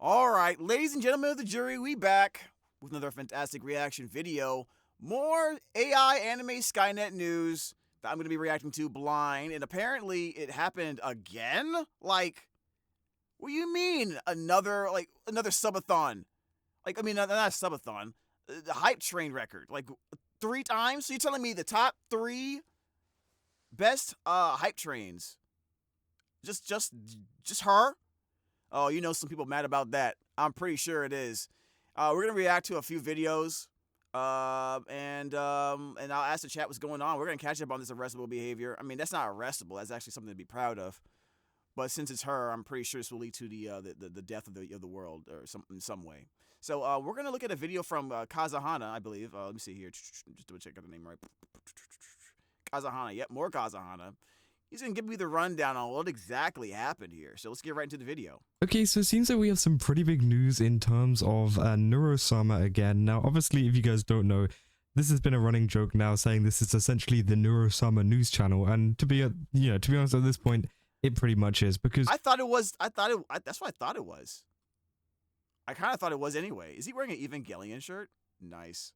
All right, ladies and gentlemen of the jury, we back with another fantastic reaction video. More AI anime Skynet news that I'm going to be reacting to blind, and apparently it happened again? Like, what do you mean another subathon? Like, I mean, not a subathon, the hype train record. Like, 3 times? So you're telling me the top 3 best hype trains? Just her? Oh, you know some people mad about that. I'm pretty sure it is. We're gonna react to a few videos, and I'll ask the chat what's going on. We're gonna catch up on this arrestable behavior. I mean, that's not arrestable. That's actually something to be proud of. But since it's her, I'm pretty sure this will lead to the death of the world or in some way. So we're gonna look at a video from Kazahana, I believe. Let me see here. Just to check out the name right. Kazahana. Yep, more Kazahana. He's going to give me the rundown on what exactly happened here. So let's get right into the video. Okay, so it seems like we have some pretty big news in terms of Neuro-Sama again. Now, obviously, if you guys don't know, this has been a running joke now, saying this is essentially the Neuro-Sama news channel. And to be honest, at this point, it pretty much is, because I thought it was. That's what I thought it was. I kind of thought it was anyway. Is he wearing an Evangelion shirt? Nice.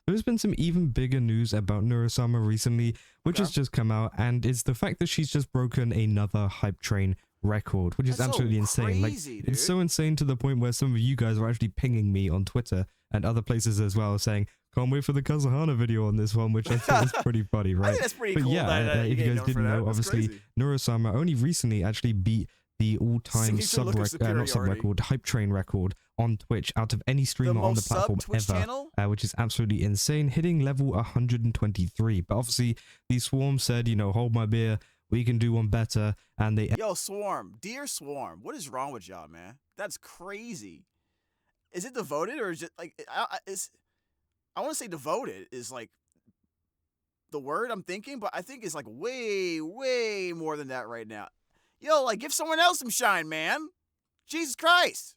There's been some even bigger news about Neuro-Sama recently, which has just come out, and it's the fact that she's just broken another hype train record, which is absolutely insane. Crazy, it's so insane to the point where some of you guys are actually pinging me on Twitter and other places as well, saying, "Can't wait for the Kazahana video on this one," which I thought was pretty funny, right? I think that's pretty but cool. Yeah, if you guys didn't know, obviously Neuro-Sama only recently actually beat the all-time hype train record on Twitch out of any streamer on the platform ever, which is absolutely insane, hitting level 123. But obviously, the Swarm said, hold my beer, we can do one better, and they... Yo, Swarm, dear Swarm, what is wrong with y'all, man? That's crazy. Is it devoted, or is it, like, I want to say devoted is, like, the word I'm thinking, but I think it's, like, way, way more than that right now. Yo, like, give someone else some shine, man. Jesus Christ.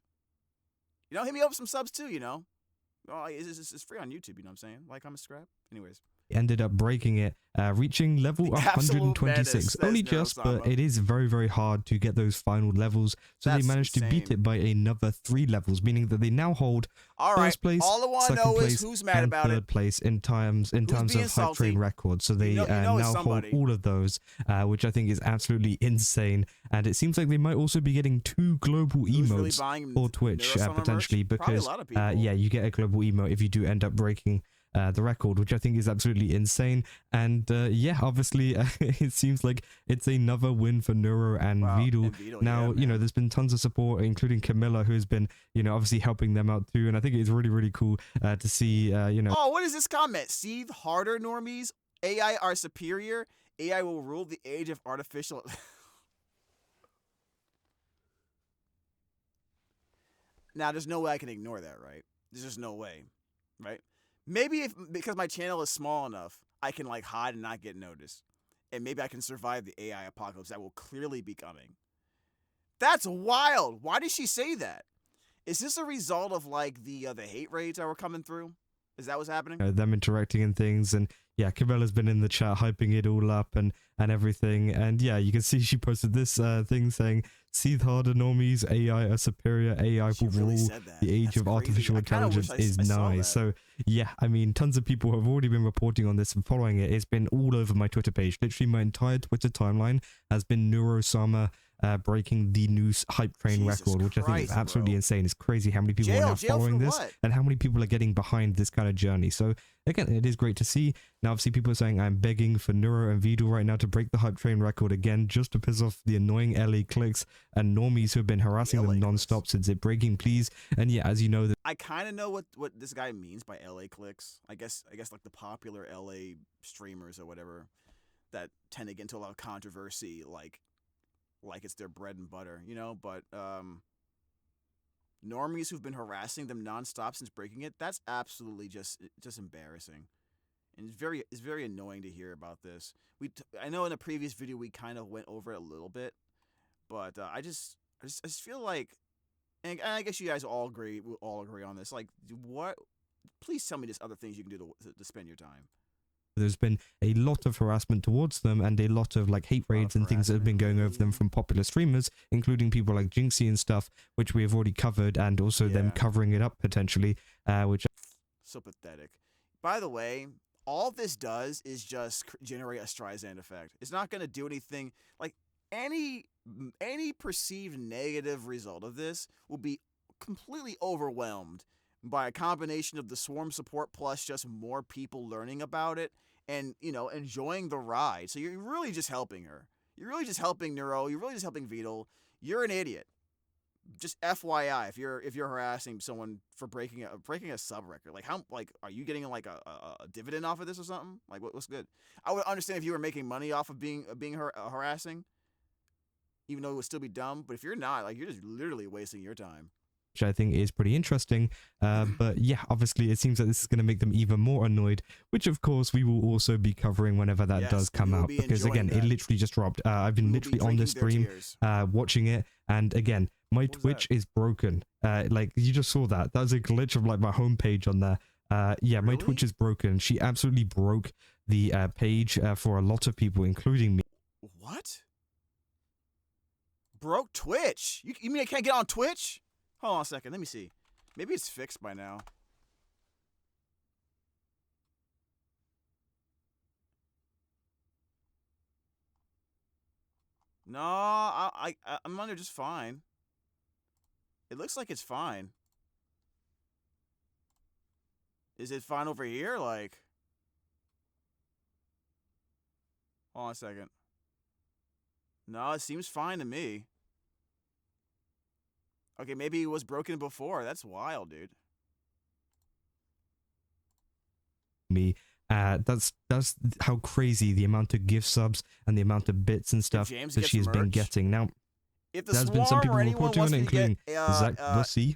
Hit me up with some subs, too, Oh, it's free on YouTube, you know what I'm saying? Like, comment, subscribe. Anyways. Ended up breaking it, reaching level 126. Only just, but it is very, very hard to get those final levels. So they managed to beat it by another 3 levels, meaning that they now hold first place, second place, and third place in terms of hype train records. So they now hold all of those, which I think is absolutely insane. And it seems like they might also be getting 2 global emotes for Twitch potentially, because yeah, you get a global emote if you do end up breaking the record, which I think is absolutely insane. And yeah, obviously it seems like it's another win for Neuro and Vidal. Now, there's been tons of support, including Camilla, who's been, obviously helping them out too. And I think it's really, really cool to see, Oh, what is this comment? Seethe harder, normies. AI are superior. AI will rule the age of artificial... Now, there's no way I can ignore that, right? There's just no way, right? Maybe because my channel is small enough, I can like hide and not get noticed. And maybe I can survive the AI apocalypse that will clearly be coming. That's wild. Why did she say that? Is this a result of like the hate raids that were coming through? Is that what's happening? Them interacting and things, and yeah, Camilla's been in the chat hyping it all up and everything, and yeah, you can see she posted this thing saying, "Seethe harder, normies, AI are superior, AI will rule, the age of artificial intelligence is nigh." So yeah, I mean, tons of people have already been reporting on this and following it. It's been all over my Twitter page. Literally my entire Twitter timeline has been Neuro-Sama breaking the new hype train record, which I think is absolutely insane. It's crazy how many people are now following this and how many people are getting behind this kind of journey. So again, it is great to see. Now, obviously, people are saying I'm begging for Neuro and Vidal right now to break the hype train record again, just to piss off the annoying LA clicks and normies who have been harassing them non-stop since it breaking, please. And yeah, as you know, that I kind of know what this guy means by LA clicks. I guess like the popular LA streamers or whatever that tend to get into a lot of controversy, like it's their bread and butter, but normies who've been harassing them nonstop since breaking it, that's absolutely just embarrassing. And it's very annoying to hear about this. I know in the previous video we kind of went over it a little bit, but I just feel like, and I guess you guys all agree on this. Like, what? Please tell me there's other things you can do to spend your time. There's been a lot of harassment towards them and a lot of like hate raids and things that have been going over them from popular streamers, including people like Jinxie and stuff, which we have already covered, and also them covering it up potentially, which so pathetic. By the way, all this does is just generate a Streisand effect. It's not going to do anything. Like any perceived negative result of this will be completely overwhelmed by a combination of the swarm support plus just more people learning about it and, you know, enjoying the ride. So you're really just helping her. You're really just helping Neuro. You're really just helping Vedal. You're an idiot. Just FYI, if you're harassing someone for breaking a sub record, like how, like, are you getting like a dividend off of this or something? Like what's good? I would understand if you were making money off of being harassing, even though it would still be dumb. But if you're not, like, you're just literally wasting your time. Which I think is pretty interesting. But yeah, obviously it seems like this is going to make them even more annoyed, which of course we will also be covering whenever that does come out, because again, it literally just dropped. I've been literally on this stream watching it, and again, my Twitch is broken. Like you just saw that. That's a glitch of like my homepage on there. Yeah, my Twitch is broken. She absolutely broke the page for a lot of people, including me. What? Broke Twitch? You mean I can't get on Twitch? Hold on a second. Let me see. Maybe it's fixed by now. No, I'm under just fine. It looks like it's fine. Is it fine over here? Like, hold on a second. No, it seems fine to me. Okay, maybe it was broken before. That's wild, dude. Me. That's how crazy the amount of gift subs and the amount of bits and stuff that she has been getting. Now, there's been some people reporting on it, including Zacklays,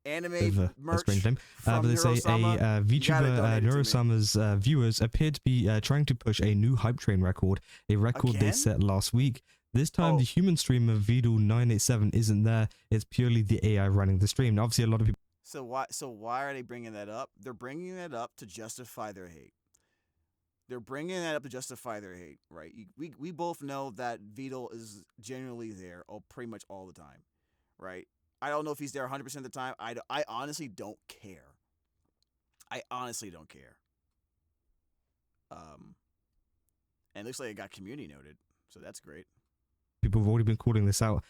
anime merch strange name. But they say a VTuber Neuro-Sama's viewers appear to be trying to push a new hype train record, a record they set last week. This time, the human streamer Vedal987 isn't there. It's purely the AI running the stream. Now, obviously, a lot of people. So why are they bringing that up? They're bringing that up to justify their hate. They're bringing that up to justify their hate, right? We both know that Vedal is generally there pretty much all the time, right? I don't know if he's there 100% of the time. I honestly don't care. I honestly don't care. And it looks like it got community noted, so that's great. People have already been calling this out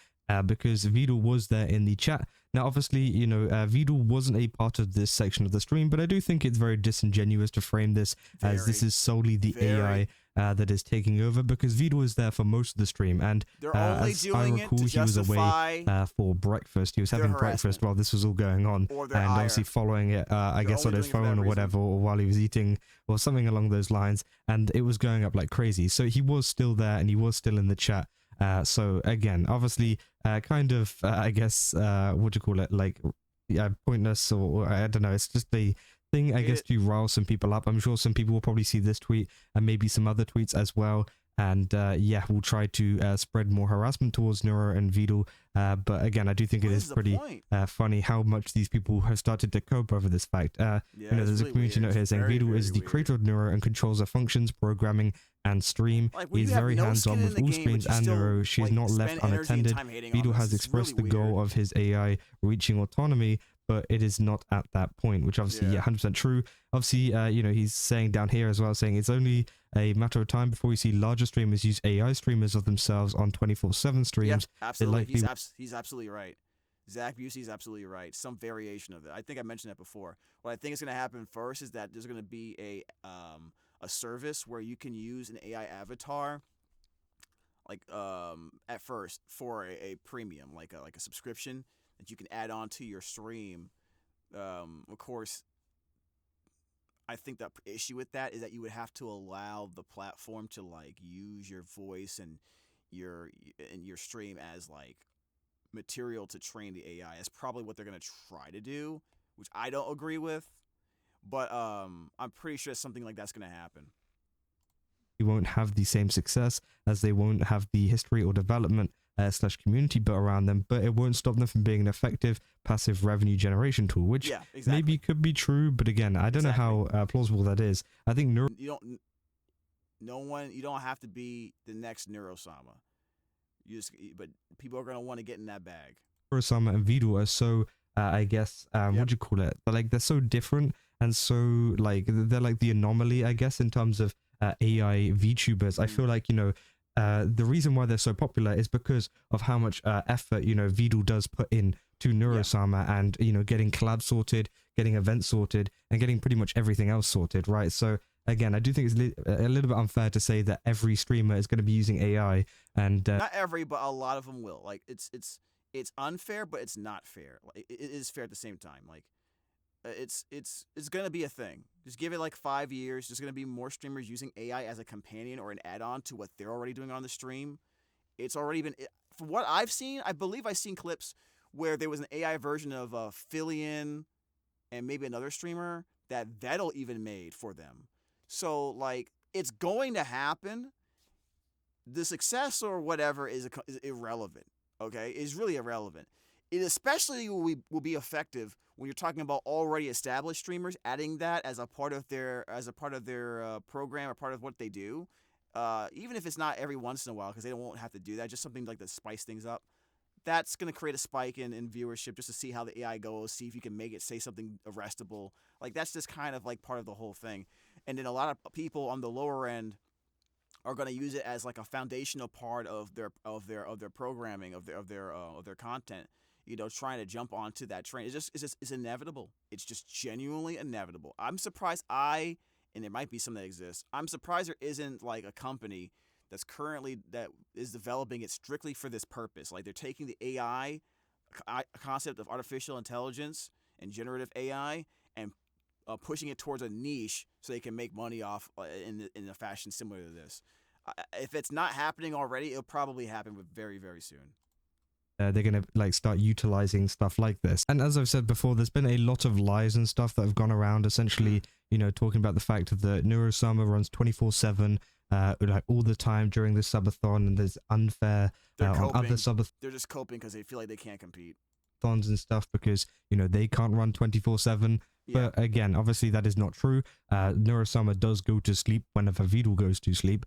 because Vedal was there in the chat. Now, obviously, you know, Vedal wasn't a part of this section of the stream, but I do think it's very disingenuous to frame this as this is solely the AI that is taking over, because Vedal was there for most of the stream, and as I recall, he was away for breakfast. He was having breakfast while this was all going on, and obviously following it, I guess, on his phone or whatever, or while he was eating, or something along those lines, and it was going up like crazy. So he was still there, and he was still in the chat. So again, obviously, kind of, I guess, what do you call it? Like, pointless, or I don't know. It's just a thing, I guess, to rile some people up. I'm sure some people will probably see this tweet and maybe some other tweets as well. And yeah, we'll try to spread more harassment towards Neuro and Vedal. But again, I do think it is pretty funny how much these people have started to cope over this fact. You know, there's a community note here saying Vedal is the creator of Neuro and controls her functions, programming, and stream. He's very hands-on with all streams and Neuro. She's not left unattended. Vedal has expressed the goal of his AI reaching autonomy, but it is not at that point, which obviously, yeah, 100% true. Obviously, you know, he's saying down here as well, saying it's only a matter of time before we see larger streamers use AI streamers of themselves on 24/7 streams. Yeah, absolutely. He's absolutely right. Zach Busey's absolutely right. Some variation of it. I think I mentioned that before. What I think is going to happen first is that there's going to be a service where you can use an AI avatar, like at first for a premium, like a subscription that you can add on to your stream. Of course, I think the issue with that is that you would have to allow the platform to like use your voice and your stream as like material to train the AI. That's probably what they're gonna try to do, which I don't agree with. But I'm pretty sure something like that's gonna happen. You won't have the same success, as they won't have the history or development slash community built around them, but it won't stop them from being an effective passive revenue generation tool, which maybe could be true, but again, I don't know how plausible that is. I think you don't have to be the next Neuro-Sama. But people are gonna want to get in that bag. Neuro-Sama and Vidal are so, I guess, what do you call it? But like they're so different and so like they're like the anomaly, I guess, in terms of AI VTubers. I feel like, you know, the reason why they're so popular is because of how much effort, you know, Vidal does put in to Neuro-Sama and, you know, getting collab sorted, getting events sorted, and getting pretty much everything else sorted, right? So again, I do think it's a little bit unfair to say that every streamer is going to be using AI, and not every, but a lot of them will. Like it's unfair, but it's not fair. Like, it is fair at the same time. Like it's going to be a thing. Just give it like 5 years. There's going to be more streamers using AI as a companion or an add-on to what they're already doing on the stream. It's already been, from what I've seen, I believe I've seen clips where there was an AI version of Lian and maybe another streamer that Vettel even made for them. So like it's going to happen. The success or whatever is irrelevant. Okay, is really irrelevant. It especially will be effective when you're talking about already established streamers, adding that as a part of their program or part of what they do. Even if it's not every once in a while, because they won't have to do that, just something like to spice things up. That's going to create a spike in viewership just to see how the AI goes, see if you can make it say something arrestable. Like that's just kind of like part of the whole thing. And then a lot of people on the lower end are going to use it as like a foundational part of their programming, of their content. You know, trying to jump onto that train. It's inevitable. It's just genuinely inevitable. I'm surprised and there might be some that exist. I'm surprised there isn't like a company that is developing it strictly for this purpose. Like they're taking the AI concept of artificial intelligence and generative AI and pushing it towards a niche so they can make money off in a fashion similar to this. If it's not happening already, it'll probably happen very, very soon. They're going to like start utilizing stuff like this. And as I've said before, there's been a lot of lies and stuff that have gone around essentially, you know, talking about the fact that Neuro-Sama runs 24/7 like all the time during the subathon, and there's unfair on other subathons. They're just coping because they feel like they can't compete. And stuff because, you know, they can't run 24/7. But again, obviously that is not true. Neuro-Sama does go to sleep whenever Vidal goes to sleep.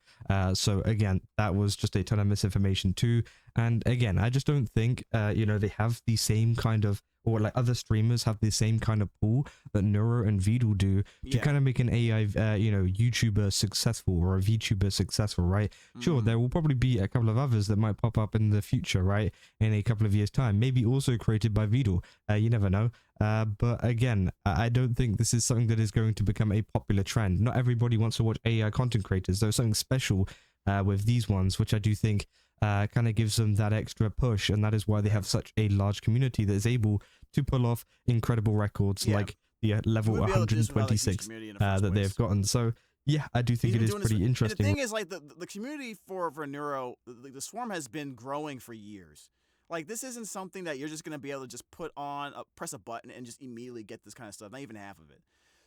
So again, that was just a ton of misinformation too. And again, I just don't think, you know, they have the same kind of, or like other streamers have the same kind of pool that Neuro and Vidal do to kind of make an AI, you know, YouTuber successful or a VTuber successful, right? Sure, there will probably be a couple of others that might pop up in the future, right? In a couple of years' time, maybe also created by Vidal. You never know. But again, I don't think this is something that is going to become a popular trend. Not everybody wants to watch AI content creators. There's something special with these ones, which I do think kind of gives them that extra push, and that is why they have such a large community that is able to pull off incredible records like the level 126 that they've gotten. So yeah, I do think it is pretty interesting. And the thing is, like the community for Neuro, the Swarm has been growing for years. Like this isn't something that you're just gonna be able to just put on, press a button, and just immediately get this kind of stuff. Not even half of it.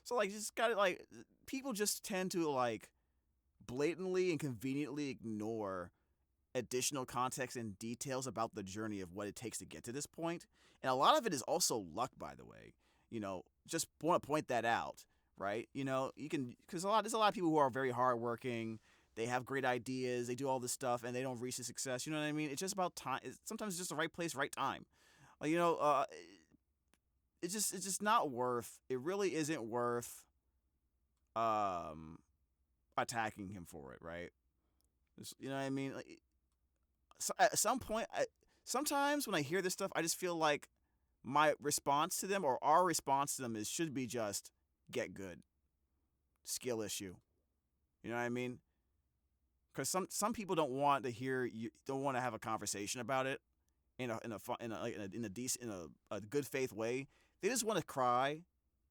So like, just got it. Like people just tend to like blatantly and conveniently ignore additional context and details about the journey of what it takes to get to this point. And a lot of it is also luck, by the way. You know, just want to point that out, right? You know, you can, because there's a lot of people who are very hardworking. They have great ideas. They do all this stuff, and they don't reach the success. You know what I mean? It's just about time. Sometimes it's just the right place, right time. Like, you know, it's just not worth. It really isn't worth attacking him for it, right? You know what I mean? Like, so at some point, sometimes when I hear this stuff, I just feel like my response to them, or our response to them, should be just get good. Skill issue. You know what I mean? Because some people don't want to hear you, don't want to have a conversation about it in a good faith way. They just want to cry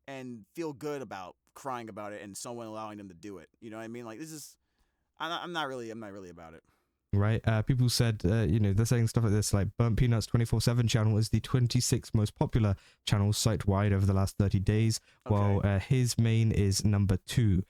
and feel good about crying about it, and someone allowing them to do it. You know what I mean? Like this is, I'm not really about it. Right. People said, you know, they're saying stuff like this, like Burnt Peanuts 24/7 channel is the 26th most popular channel site-wide over the last 30 days, while his main is number 2.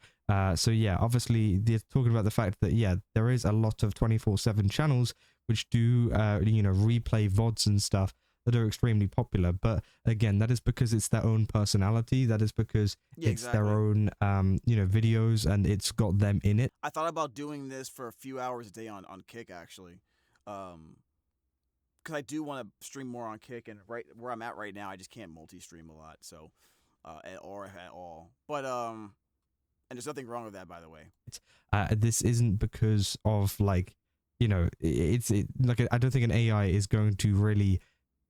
So yeah, obviously they're talking about the fact that, yeah, there is a lot of 24/7 channels which do, you know, replay VODs and stuff that are extremely popular. But again, that is because it's their own personality. That is because it's their own, videos, and it's got them in it. I thought about doing this for a few hours a day on Kick, actually. Because I do want to stream more on Kick, and right where I'm at right now, I just can't multi-stream a lot, so or at all. But and there's nothing wrong with that, by the way. This isn't because of like, it's like, I don't think an AI is going to really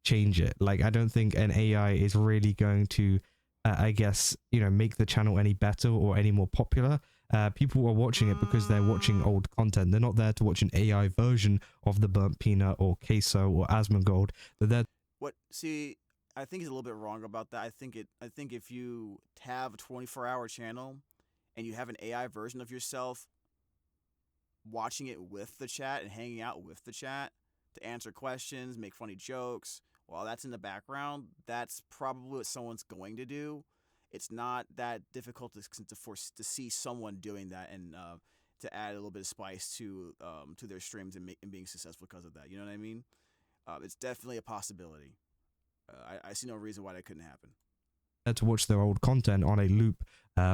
change it. Like, I don't think an AI is really going to, I guess, make the channel any better or any more popular. People are watching it because they're watching old content. They're not there to watch an AI version of the Burnt Peanut or Queso or Asmongold. They're there. See, I think he's a little bit wrong about that. I think if you have a 24-hour channel and you have an AI version of yourself watching it with the chat and hanging out with the chat to answer questions, make funny jokes, while that's in the background, that's probably what someone's going to do. It's not that difficult to see someone doing that and to add a little bit of spice to their streams and being successful because of that. You know what I mean? It's definitely a possibility. I see no reason why that couldn't happen. To watch their old content on a loop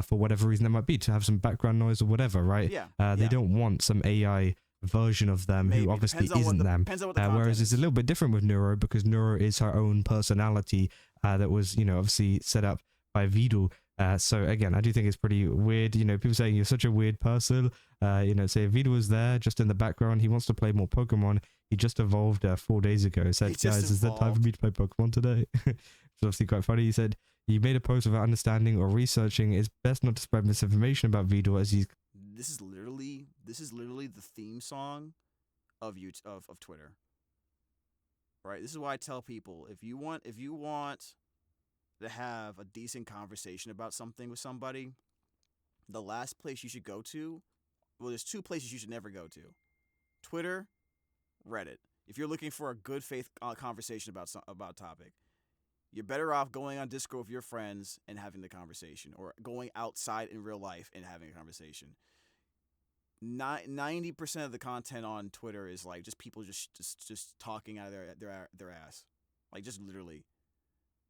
for whatever reason there might be, to have some background noise or whatever, right? Yeah. They don't want some AI version of them who obviously isn't them. Whereas it's a little bit different with Neuro, because Neuro is her own personality that was, obviously set up by Vidal. So again, I do think it's pretty weird. People saying you're such a weird person. Say Vidal was there just in the background. He wants to play more Pokemon. He just evolved 4 days ago. Said, guys, is there time for me to play Pokemon today? It's obviously quite funny. He said, you made a post without understanding or researching. It's best not to spread misinformation about Vidal as he's... This is literally the theme song of Twitter. Right? This is why I tell people, if you want to have a decent conversation about something with somebody, the last place you should go to, well, there's two places you should never go to: Twitter, Reddit. If you're looking for a good faith conversation about a topic, you're better off going on Discord with your friends and having the conversation, or going outside in real life and having a conversation. 90% of the content on Twitter is like just people just talking out of their ass, like just literally.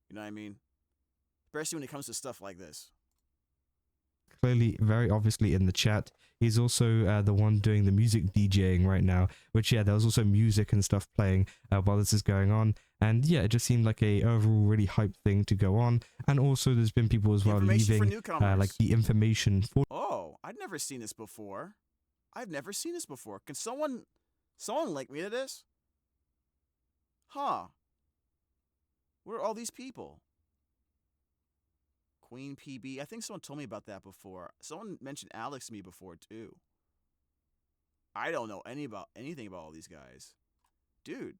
You know what I mean? Especially when it comes to stuff like this. Clearly, very obviously in the chat. He's also the one doing the music DJing right now, which, yeah, there was also music and stuff playing while this is going on. And yeah, it just seemed like a overall really hype thing to go on. And also there's been people as well leaving like the information for... Oh, I'd never seen this before. Can someone link me to this? Huh. Where are all these people? Queen PB. I think someone told me about that before. Someone mentioned Alex to me before, too. I don't know anything about all these guys. Dude.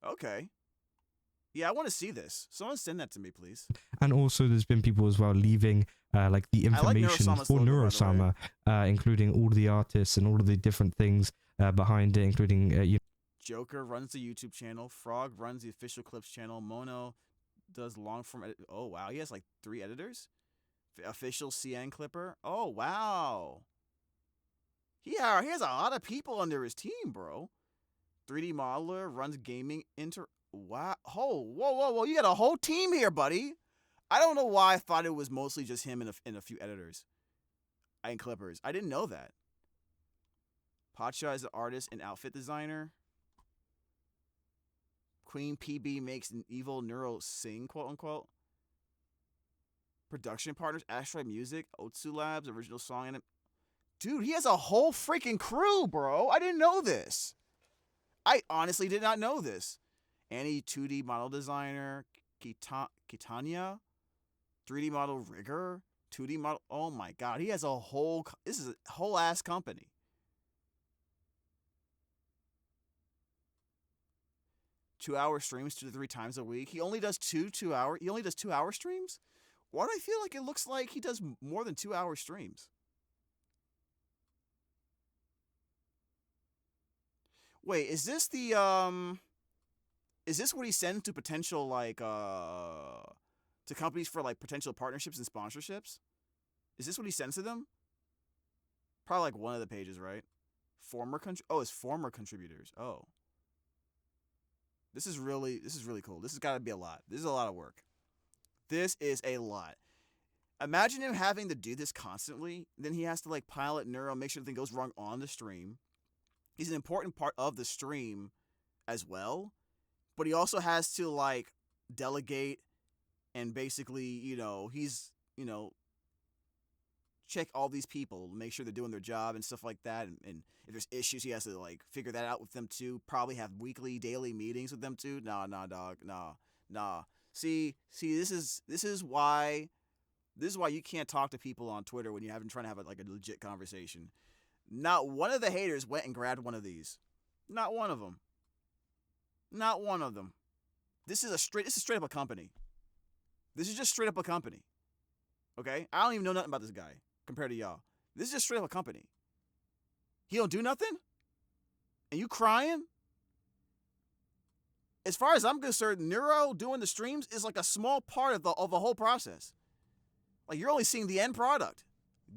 Okay. Yeah, I want to see this. Someone send that to me, please. And also there's been people as well leaving like the information for Neuro-Sama, including all the artists and all of the different things behind it, including... Joker runs the YouTube channel. Frog runs the official clips channel. Mono does long form edit. Oh, wow. He has like 3 editors. Official CN Clipper. Oh, wow. He has a lot of people under his team, bro. 3D Modeler runs gaming Wow. Oh, whoa. You got a whole team here, buddy. I don't know why I thought it was mostly just him and a few editors and clippers. I didn't know that. Pacha is an artist and outfit designer. Queen PB makes an evil Neuro sing, quote unquote. Production partners: Asteroid Music, Otsu Labs, original song, and dude, he has a whole freaking crew, bro. I didn't know this. I honestly did not know this. Annie, 2D model designer, Kitania, 3D model rigger, 2D model. Oh my god, he has a whole. This is a whole ass company. Two-hour streams 2 to 3 times a week. He only does 2 hour. He only does 2-hour streams. Why do I feel like it looks like he does more than 2-hour streams? Wait, is this the Is this what he sends to potential like to companies for like potential partnerships and sponsorships? Is this what he sends to them? Probably like one of the pages, right? It's former contributors. Oh. This is really cool. This has got to be a lot. This is a lot of work. This is a lot. Imagine him having to do this constantly. Then he has to like pilot Neuro, make sure nothing goes wrong on the stream. He's an important part of the stream as well, but he also has to like delegate and basically, he's, check all these people, make sure they're doing their job and stuff like that. And if there's issues, he has to like figure that out with them too. Probably have weekly, daily meetings with them too. Nah, dog. Nah. See, this is why you can't talk to people on Twitter when you're trying to have a legit conversation. Not one of the haters went and grabbed one of these. Not one of them. Not one of them. This is straight up a company. This is just straight up a company. Okay? I don't even know nothing about this guy compared to y'all. This is just straight up a company. He don't do nothing? And you crying? As far as I'm concerned, Neuro doing the streams is like a small part of the whole process. Like, you're only seeing the end product.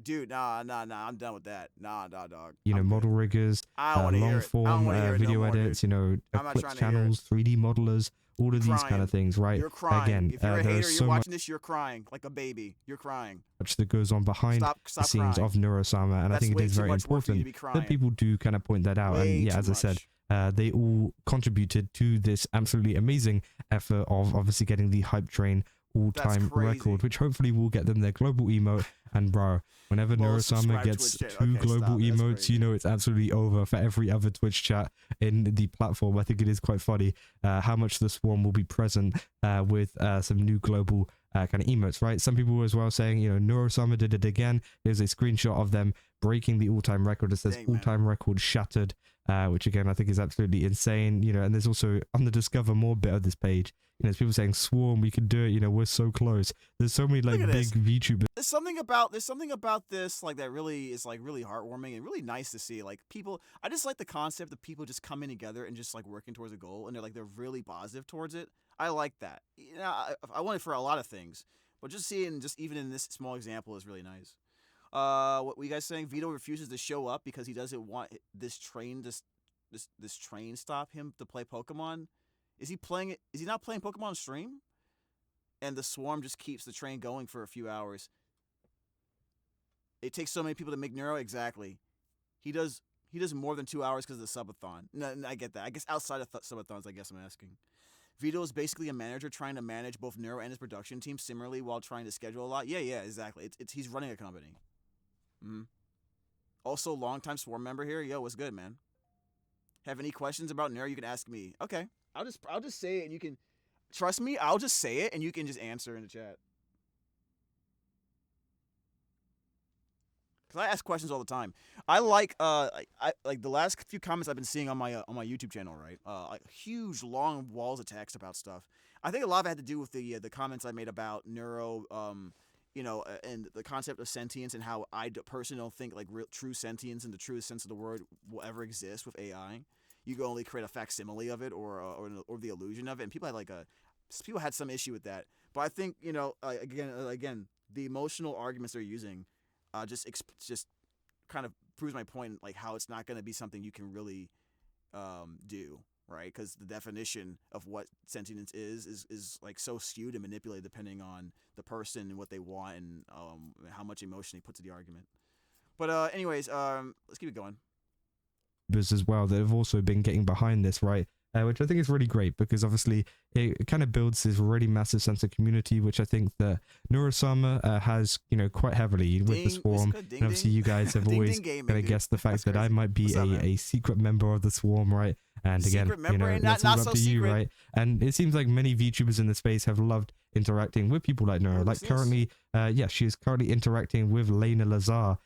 Dude, nah, I'm done with that. Nah, dog. Model riggers, long form video edits, Eclipse channels, 3D modelers, all of these kind of things, right? You're crying. Again, if you're a hater, so you're watching this, you're crying like a baby. You're crying. Much that goes on behind the scenes of Neuro-Sama, and I think it is very important that people do kind of point that out. And yeah, as I said, they all contributed to this absolutely amazing effort of obviously getting the hype train all-time record, which hopefully will get them their global emote. And bro, whenever Neuro-Sama gets 2 global emotes, it's absolutely over for every other Twitch chat in the platform. I think it is quite funny how much the Swarm will be present with some new global kind of emotes, right? Some people were as well saying, Neuro-Sama did it again. There's a screenshot of them breaking the all-time record. It says all-time record shattered, which again I think is absolutely insane. And there's also on the discover more bit of this page, there's people saying Swarm, we can do it. We're so close. There's so many big VTubers. There's something about this like that really is like really heartwarming and really nice to see. Like people, I just like the concept of people just coming together and just like working towards a goal, and they're really positive towards it. I like that. I want it for a lot of things, but just seeing even in this small example is really nice. What were you guys saying? Vito refuses to show up because he doesn't want this train stop him to play Pokemon. Is he not playing Pokemon on stream? And the Swarm just keeps the train going for a few hours. It takes so many people to make Neuro. Exactly. He does more than 2 hours because of the subathon. No, I get that. I guess outside of subathons, I guess I'm asking. Vito is basically a manager trying to manage both Neuro and his production team similarly while trying to schedule a lot. Yeah, exactly. He's running a company. Also, longtime Swarm member here. Yo, what's good, man? Have any questions about Neuro? You can ask me. Okay, I'll just say it, and you can trust me. I'll just say it, and you can just answer in the chat. Cause I ask questions all the time. I like the last few comments I've been seeing on my YouTube channel, right? Like huge long walls of text about stuff. I think a lot of it had to do with the comments I made about Neuro, and the concept of sentience, and how I personally don't think like true sentience in the truest sense of the word will ever exist with AI. You can only create a facsimile of it or the illusion of it, and people had some issue with that. But I think again the emotional arguments they're using just kind of proves my point, like how it's not going to be something you can really do, right? Because the definition of what sentience is like so skewed and manipulated depending on the person and what they want and how much emotion they put to the argument. But anyways, let's keep it going. As well that have also been getting behind this, right? Which I think is really great because obviously it kind of builds this really massive sense of community, which I think that Neuro-Sama has, quite heavily with the Swarm. And obviously you guys have always kind of guessed the fact that I might be a secret member of the Swarm, right? And again, that's all up to you, right? And it seems like many VTubers in the space have loved interacting with people like Neuro. Like currently, she is currently interacting with Lena Lazar,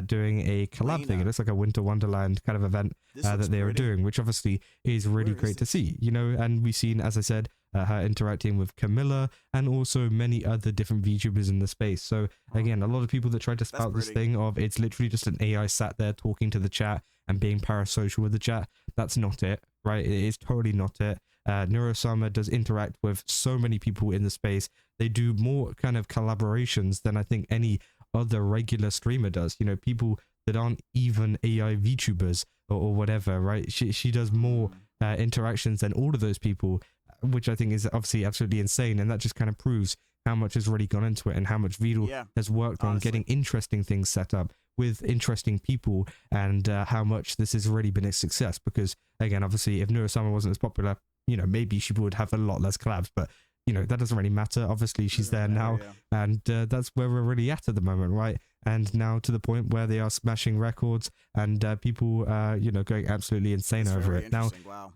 doing a collab thing. It looks like a Winter Wonderland kind of event that they are doing, which obviously is really great to see, and we've seen, as I said, her interacting with Camilla and also many other different VTubers in the space. So again, a lot of people that try to spout this thing of it's literally just an AI sat there talking to the chat and being parasocial with the chat. That's not it, right? It is totally not it. Neuro-Sama does interact with so many people in the space. They do more kind of collaborations than I think any other regular streamer does, people that aren't even AI VTubers or whatever, right? She does more interactions than all of those people, which I think is obviously absolutely insane. And that just kind of proves how much has already gone into it and how much Vedal has worked on getting interesting things set up with interesting people, and how much this has already been a success. Because again, obviously, if Neuro-Sama wasn't as popular, you know, maybe she would have a lot less collabs, but you know, that doesn't really matter. Obviously, she's there now, and that's where we're really at the moment, right? And now to the point where they are smashing records, and people, you know, going absolutely insane over it. Now,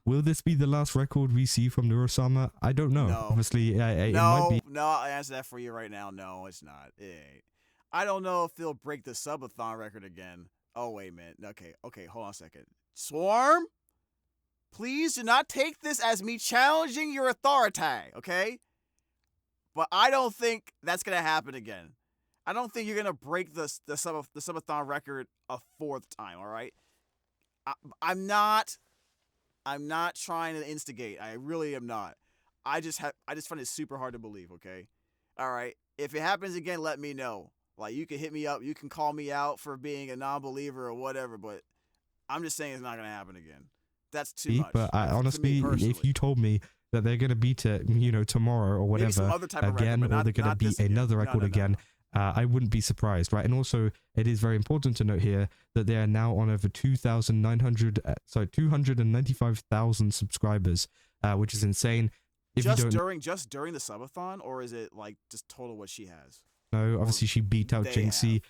will this be the last record we see from Neuro-Sama? I don't know. No. Obviously, it might be. No, I'll answer that for you right now. No, it's not. It ain't. I don't know if they'll break the subathon record again. Oh, wait a minute. Okay, hold on a second. Swarm? Please do not take this as me challenging your authority, okay? But I don't think that's going to happen again. I don't think you're going to break the subathon record a fourth time, all right? I'm not trying to instigate. I really am not. I just find it super hard to believe, okay? All right? If it happens again, let me know. Like, you can hit me up. You can call me out for being a non-believer or whatever, but I'm just saying it's not going to happen again. That's too much. But I honestly, if you told me that they're going to beat it, you know, tomorrow or whatever again, or they're going to beat another record again, I wouldn't be surprised, right? And also, it is very important to note here that they are now on over 295,000 subscribers, which is insane. Just during the subathon, or is it like just total what she has? No, obviously she beat out Jinxie,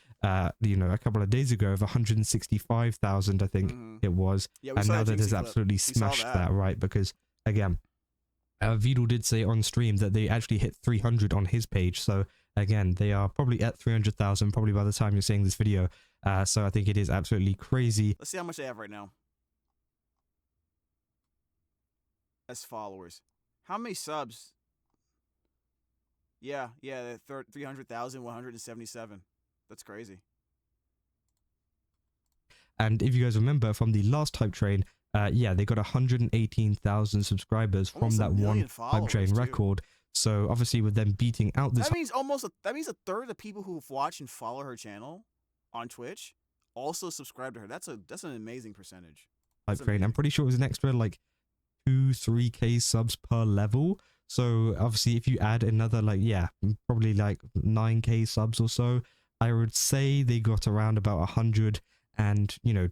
you know, a couple of days ago of 165,000, I think it was. Yeah, and now that has absolutely smashed that, right? Because again, Vedal did say on stream that they actually hit 300 on his page. So again, they are probably at 300,000 probably by the time you're seeing this video. So I think it is absolutely crazy. Let's see how much they have right now as followers. How many subs? Yeah, 300,177. That's crazy. And if you guys remember from the last Hype Train, yeah, they got 118,000 subscribers from that one Hype Train record. So obviously, with them beating out this, that means a third of the people who watch and follow her channel on Twitch also subscribe to her. That's an amazing percentage. Hype Train. I'm pretty sure it was an extra like 2-3K subs per level. So obviously, if you add another like probably like 9K subs or so, I would say they got around about 100 and about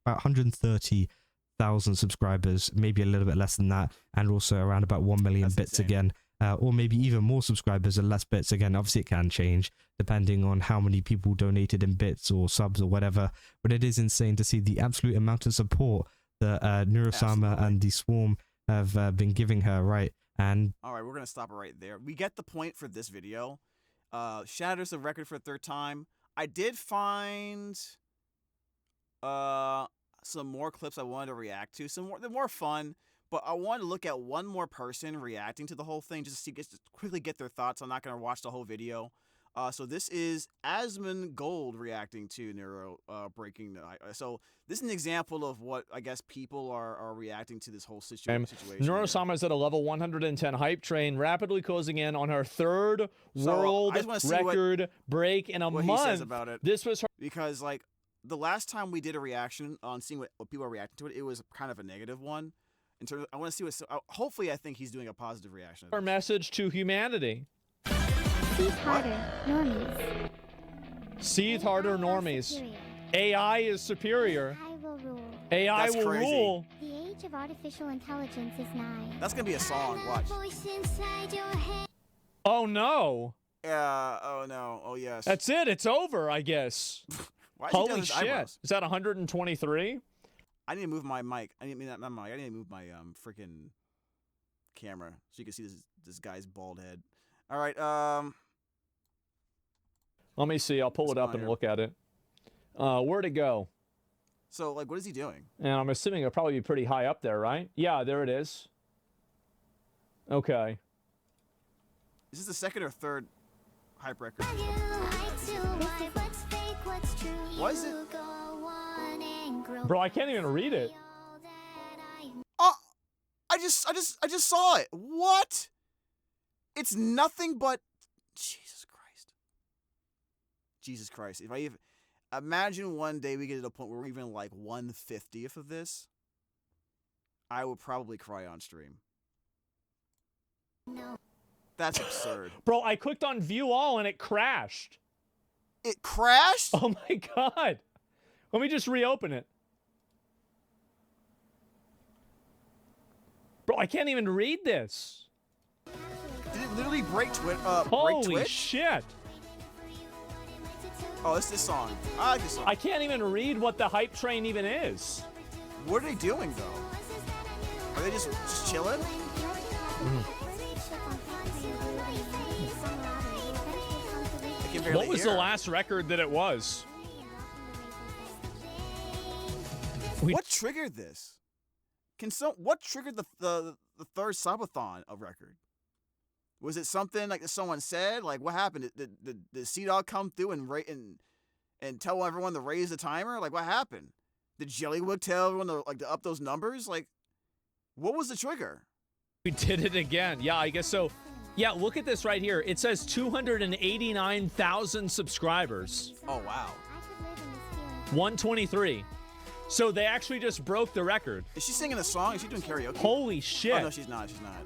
130,000 subscribers, maybe a little bit less than that, and also around about 1 million bits again, or maybe even more subscribers and less bits again. Obviously, it can change depending on how many people donated in bits or subs or whatever. But it is insane to see the absolute amount of support that Neuro-Sama and the Swarm have been giving her, right? And all right, we're gonna stop it right there. We get the point for this video. Shatters the record for a third time. I did find some more clips I wanted to react to. They're more fun, but I wanted to look at one more person reacting to the whole thing just to quickly get their thoughts. I'm not gonna watch the whole video. So this is Asmongold reacting to Neuro breaking. So this is an example of what I guess people are reacting to this whole situation. Neuro-Sama is at a level 110 Hype Train, rapidly closing in on her third world record break in a month. He says about it. This was her because like the last time we did a reaction on seeing what people are reacting to it, it was kind of a negative one. In terms, I want to see what. Hopefully, I think he's doing a positive reaction. Her message to humanity. Seethe harder, normies. Seethe harder, normies. AI is superior. AI will rule. AI will rule. The age of artificial intelligence is nigh. That's gonna be a song. Watch. Oh no. Oh no. Oh yes. That's it. It's over, I guess. Holy shit. Eyebrows? Is that 123? I need to move my mic. I need to move my freaking camera so you can see this guy's bald head. All right. Let me see. I'll pull it up and look at it. Where'd it go? So, like, what is he doing? And I'm assuming it'll probably be pretty high up there, right? Yeah, there it is. Okay. Is this the second or third hype record? What is it? Bro, I can't even read it. Oh, I just saw it. What? It's nothing but Jesus Christ. Jesus Christ. If I even imagine one day we get to the point where we're even like 1/50th of this. I would probably cry on stream. No. That's absurd. Bro, I clicked on view all and it crashed. It crashed? Oh my god. Let me just reopen it. Bro, I can't even read this. Did it literally break Twitch? Holy shit. Oh, it's this song. I like this song. I can't even read what the hype train even is. What are they doing, though? Are they just chilling? What was the last record that it was? What triggered this? What triggered the third subathon of record? Was it something like that someone said? Like, what happened? Did C-Dog come through and tell everyone to raise the timer? Like, what happened? Did Jellywood tell everyone to up those numbers? Like, what was the trigger? We did it again. Yeah, I guess so. Yeah, look at this right here. It says 289,000 subscribers. Oh, wow. 123. So they actually just broke the record. Is she singing a song? Is she doing karaoke? Holy shit. Oh, no, she's not. She's not.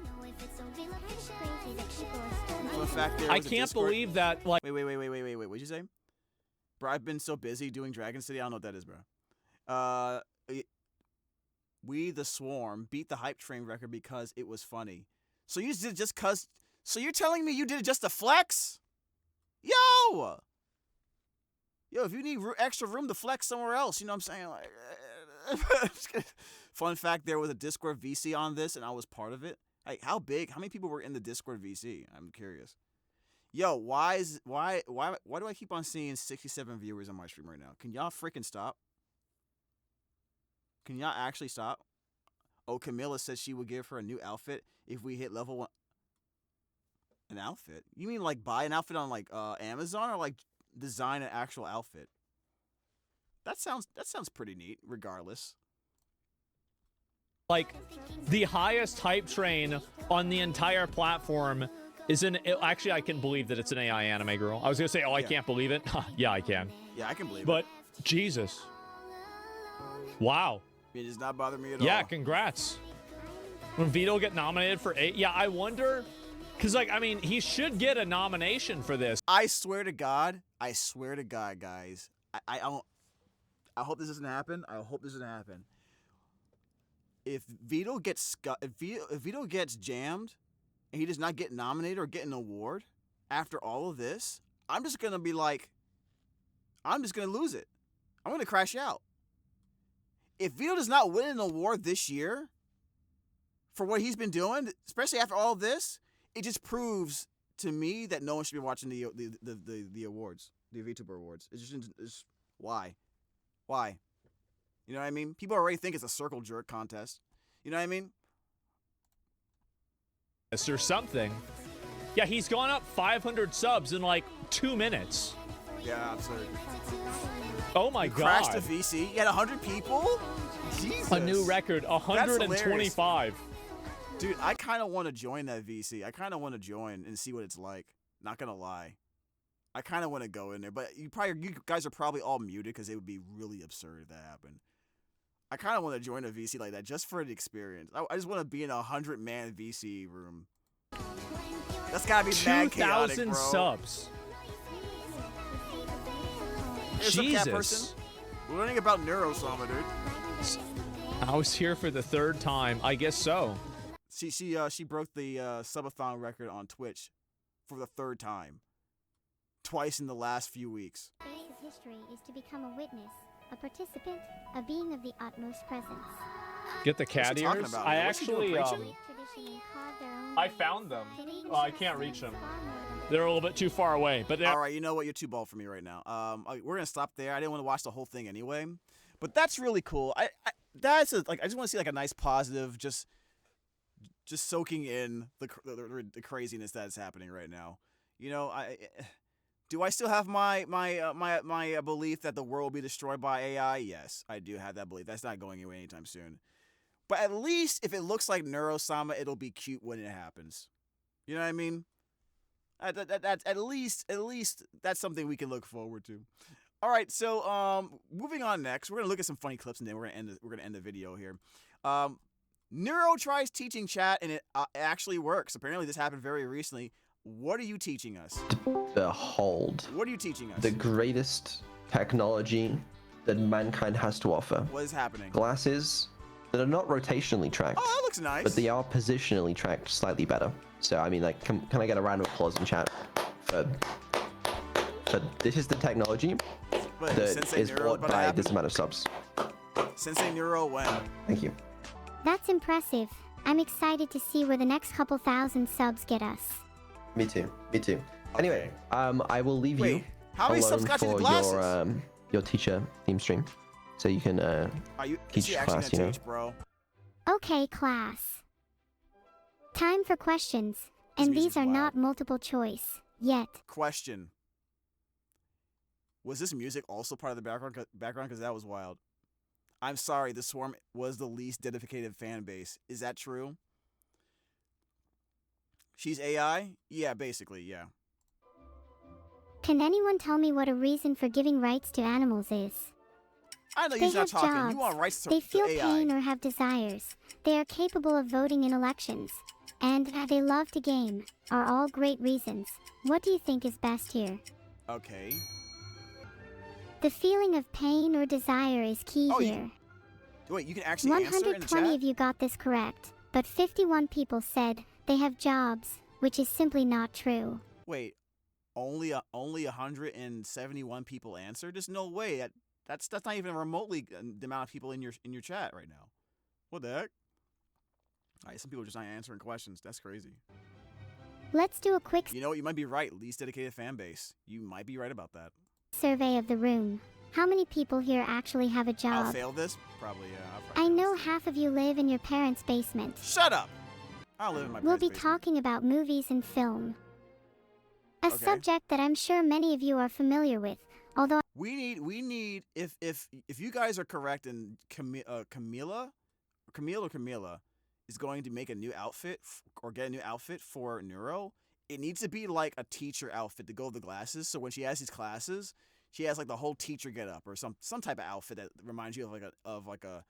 Fun fact there, I can't believe that, like... Wait. What'd you say? Bro, I've been so busy doing Dragon City, I don't know what that is, bro. We, the Swarm, beat the Hype Train record because it was funny. So you did it just cause... So you're telling me you did it just to flex? Yo! Yo, if you need extra room to flex somewhere else, you know what I'm saying? Like, fun fact, there was a Discord VC on this, and I was part of it. Like, how big? How many people were in the Discord VC? I'm curious. Yo, why do I keep on seeing 67 viewers on my stream right now? Can y'all freaking stop? Can y'all actually stop? Oh, Camilla said she would give her a new outfit if we hit level 1. An outfit? You mean like buy an outfit on like Amazon, or like design an actual outfit? That sounds pretty neat, regardless. Like, the highest hype train on the entire platform is actually, I can believe that it's an AI anime girl. I was gonna say, oh, I can't believe it. Yeah, I can. Yeah, I can believe it. But, Jesus. Wow. It does not bother me at all. Yeah, congrats. When Vito get nominated for 8, yeah, I wonder, because, like, I mean, he should get a nomination for this. I swear to God, guys. I hope this doesn't happen. I hope this doesn't happen. If Vito gets jammed and he does not get nominated or get an award after all of this, I'm just gonna be like, I'm just gonna lose it. I'm gonna crash out. If Vito does not win an award this year for what he's been doing, especially after all of this, it just proves to me that no one should be watching the awards, the VTuber awards. It's why? You know what I mean? People already think it's a circle jerk contest. You know what I mean? Or something. Yeah, he's gone up 500 subs in like 2 minutes. Yeah, absurd. Oh my God. Crashed a VC. You had 100 people? Jesus. A new record, 125. Dude, I kind of want to join that VC. I kind of want to join and see what it's like. Not gonna lie. I kind of want to go in there, but you guys are probably all muted because it would be really absurd if that happened. I kind of want to join a VC like that just for the experience. I just want to be in a 100-man VC room. That's gotta be mad chaotic, bro. 2,000 subs. There's some cat person. We're learning about Neuro-Sama, dude. I was here for the 3rd time. I guess so. She broke the subathon record on Twitch for the 3rd time. Twice in the last few weeks. Ace's history is to become a witness, a participant, a being of the utmost presence. Get the cat ears? I actually, I found them. Well, I can't reach them. They're a little bit too far away. But all right, you know what? You're too bald for me right now. We're gonna stop there. I didn't want to watch the whole thing anyway, but that's really cool. I just want to see like a nice positive, just soaking in the craziness that is happening right now. You know, do I still have my belief that the world will be destroyed by AI? Yes, I do have that belief. That's not going away anytime soon. But at least if it looks like Neuro-Sama, it'll be cute when it happens. You know what I mean? At least that's something we can look forward to. All right, so moving on next, we're gonna look at some funny clips and then we're gonna end the video here. Neuro tries teaching chat, and it actually works. Apparently, this happened very recently. What are you teaching us? Behold. What are you teaching us? The greatest technology that mankind has to offer. What is happening? Glasses that are not rotationally tracked. Oh, that looks nice. But they are positionally tracked slightly better. So, I mean, like, can I get a round of applause in chat for this is the technology that is bought by this amount of subs. Sensei Neuro when? Thank you. That's impressive. I'm excited to see where the next couple thousand subs get us. Me too. Me too. Anyway, I will leave you how many subs got you the glasses? Your teacher theme stream, so you can teach class. You know. Bro? Okay, class. Time for questions, and these are not multiple choice yet. Question. Was this music also part of the background? Because that was wild. I'm sorry, the Swarm was the least dedicated fan base. Is that true? She's AI? Yeah, basically, yeah. Can anyone tell me what a reason for giving rights to animals is? I know They you're not have talking. jobs, You want rights to they feel AI. pain or have desires. They are capable of voting in elections. And they love to game, are all great reasons. What do you think is best here? Okay. The feeling of pain or desire is key here. Wait, you can actually answer in the 120 chat? of you got this correct, but 51 people said they have jobs, which is simply not true. Wait, only 171 people answered? There's no way. That's not even remotely the amount of people in your chat right now. What the heck? All right, some people are just not answering questions. That's crazy. Let's do a quick You know what? You might be right. Least dedicated fan base. You might be right about that. survey of the room. How many people here actually have a job? I'll fail this? Probably, yeah. I know half of you live in your parents' basement. Shut up! I live in my We'll parents' be basement. talking about movies and film. A subject that I'm sure many of you are familiar with, although We need if you guys are correct and Camila is going to make a new outfit or get a new outfit for Neuro, it needs to be like a teacher outfit to go with the glasses. So when she has these classes, she has like the whole teacher get up or some type of outfit that reminds you of like a